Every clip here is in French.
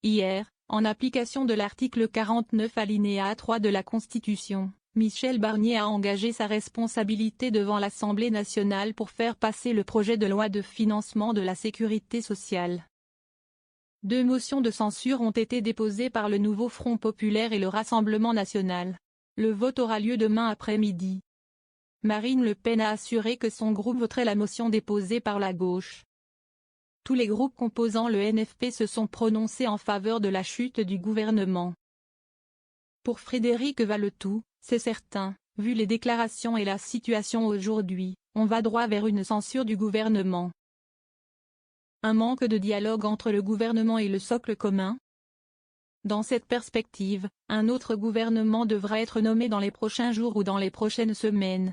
Hier, en application de l'article 49 alinéa 3 de la Constitution, Michel Barnier a engagé sa responsabilité devant l'Assemblée nationale pour faire passer le projet de loi de financement de la sécurité sociale. 2 motions de censure ont été déposées par le Nouveau Front populaire et le Rassemblement national. Le vote aura lieu demain après-midi. Marine Le Pen a assuré que son groupe voterait la motion déposée par la gauche. Tous les groupes composant le NFP se sont prononcés en faveur de la chute du gouvernement. Pour Frédéric Valletoux, c'est certain, vu les déclarations et la situation aujourd'hui, on va droit vers une censure du gouvernement. Un manque de dialogue entre le gouvernement et le socle commun? Dans cette perspective, un autre gouvernement devra être nommé dans les prochains jours ou dans les prochaines semaines.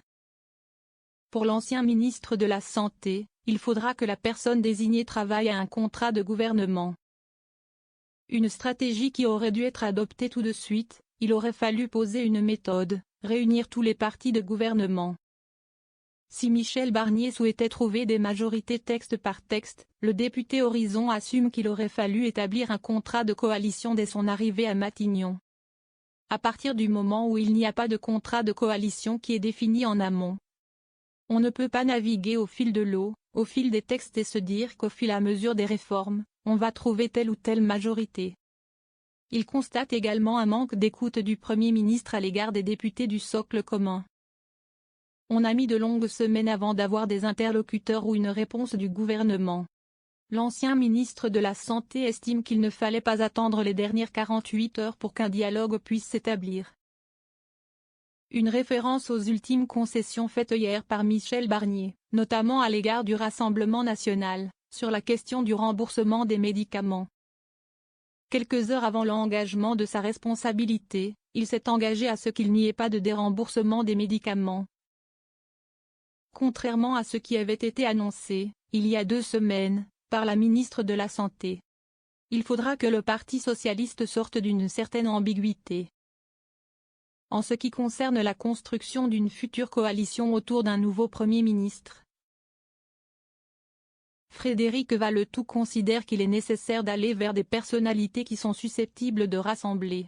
Pour l'ancien ministre de la Santé, il faudra que la personne désignée travaille à un contrat de gouvernement. Une stratégie qui aurait dû être adoptée tout de suite, il aurait fallu poser une méthode, réunir tous les partis de gouvernement. Si Michel Barnier souhaitait trouver des majorités texte par texte, le député Horizon assume qu'il aurait fallu établir un contrat de coalition dès son arrivée à Matignon. À partir du moment où il n'y a pas de contrat de coalition qui est défini en amont, on ne peut pas naviguer au fil de l'eau, au fil des textes et se dire qu'au fil à mesure des réformes, on va trouver telle ou telle majorité. Il constate également un manque d'écoute du Premier ministre à l'égard des députés du socle commun. On a mis de longues semaines avant d'avoir des interlocuteurs ou une réponse du gouvernement. L'ancien ministre de la Santé estime qu'il ne fallait pas attendre les dernières 48 heures pour qu'un dialogue puisse s'établir. Une référence aux ultimes concessions faites hier par Michel Barnier, notamment à l'égard du Rassemblement national, sur la question du remboursement des médicaments. Quelques heures avant l'engagement de sa responsabilité, il s'est engagé à ce qu'il n'y ait pas de déremboursement des médicaments. Contrairement à ce qui avait été annoncé, il y a 2 semaines, par la ministre de la Santé. Il faudra que le Parti socialiste sorte d'une certaine ambiguïté. En ce qui concerne la construction d'une future coalition autour d'un nouveau Premier ministre, Frédéric Valletoux considère qu'il est nécessaire d'aller vers des personnalités qui sont susceptibles de rassembler,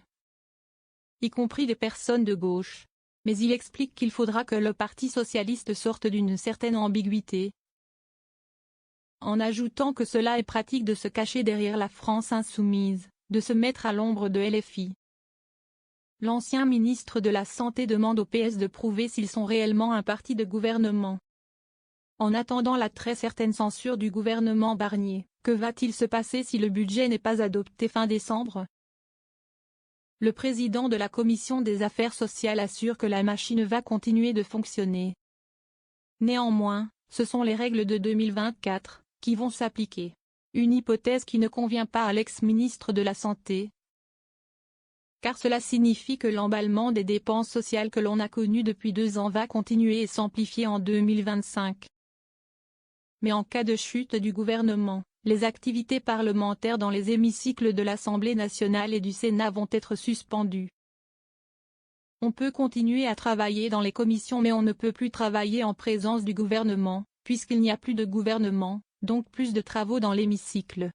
y compris des personnes de gauche. Mais il explique qu'il faudra que le Parti socialiste sorte d'une certaine ambiguïté, en ajoutant que cela est pratique de se cacher derrière la France insoumise, de se mettre à l'ombre de LFI. L'ancien ministre de la Santé demande au PS de prouver s'ils sont réellement un parti de gouvernement. En attendant la très certaine censure du gouvernement Barnier, que va-t-il se passer si le budget n'est pas adopté fin décembre? Le président de la Commission des affaires sociales assure que la machine va continuer de fonctionner. Néanmoins, ce sont les règles de 2024 qui vont s'appliquer. Une hypothèse qui ne convient pas à l'ex-ministre de la Santé, car cela signifie que l'emballement des dépenses sociales que l'on a connu depuis 2 ans va continuer et s'amplifier en 2025. Mais en cas de chute du gouvernement, les activités parlementaires dans les hémicycles de l'Assemblée nationale et du Sénat vont être suspendues. On peut continuer à travailler dans les commissions mais on ne peut plus travailler en présence du gouvernement, puisqu'il n'y a plus de gouvernement, donc plus de travaux dans l'hémicycle.